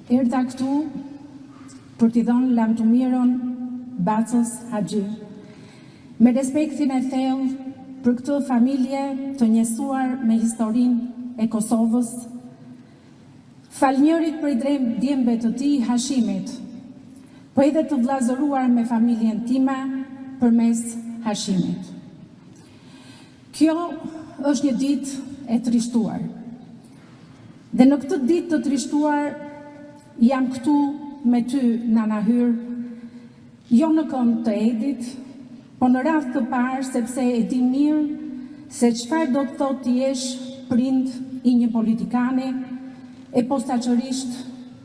erdha këtu për t'i dhënë lavdëmirën Bacës Haxhi, me respektin e thellë për këtë familje të njësuar me historinë e Kosovës, falnjërit për djembe të tij Hashimit, po edhe të vllazëruar me familjen time përmes Hashimit. Kjo është një ditë e trishtuar. Dhe në këtë ditë të trishtuar jam këtu me ty, Nana Hyr, jo në këmbë të Edit, po në radhë të parë sepse e di mirë se çfarë do të thotë të jesh prind i një politikani e posaçërisht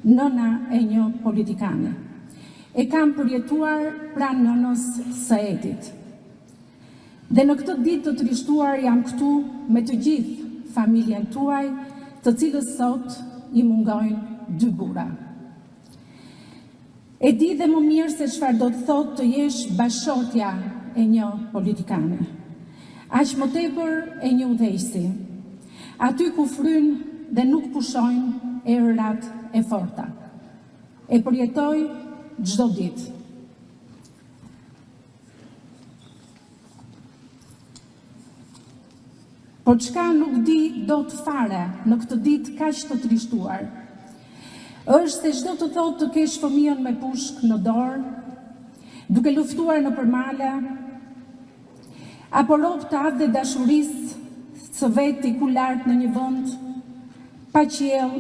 nëna e një politikani. E kam përjetuar pranë nënës së Edit. Dhe në këtë ditë të trishtuar jam këtu me të gjithë familjen tuaj, të cilës sot i mungojnë 2 burra. E di dhe më mirë se çfarë do të thotë të jesh bashortja e një politikane. Aq më tepër e një udhëheqësi. Aty ku frynë dhe nuk pushojnë erërat e forta. E përjetoj çdo ditë. Po çka nuk di dot fare në këtë ditë kaq të trishtuar, është se çdo të thotë të kesh fëmijën me pushk në dorë, duke luftuar në përmale, apo rob të atë dhe dashurisë së veti ku lart në një vend, pa qiell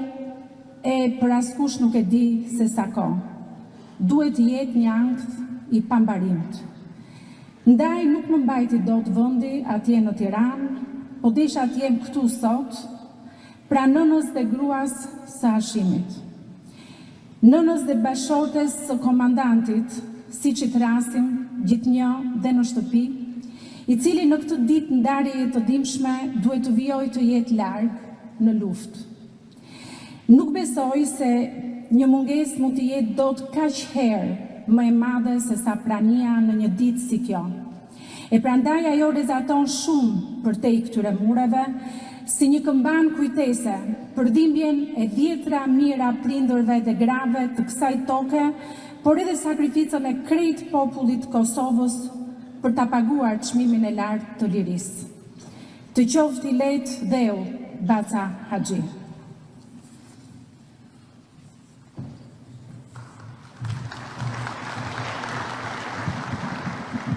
e për askush nuk e di se sa kohë. Duhet të jetë një ankth i pambarimt. Ndaj nuk më mbajti dot vendi atje në Tiranë, po desha të jem këtu sot, pra nënës dhe gruas së Hashimit. Nënës dhe bashortes së komandantit, siç i thrasim gjithnjë dhe në shtëpi, i cili në këtë ditë ndarjeje të dimshme duhet të vijojë të jetë larg në luftë. Nuk besoj se një mungesë mund të jetë dot kaq herë më e madhe se sa prania në një ditë si kjo. E prandaj ajo rezaton shumë përtej këtyre mureve, si një këmban kujtese për dhimbjen e dhjetra mijëra prindërve dhe grave të kësaj toke, por edhe sakrificën e krejt popullit Kosovës për ta paguar çmimin e lartë të lirisë. Të qoftë i lehtë dheu Baca Haxhi.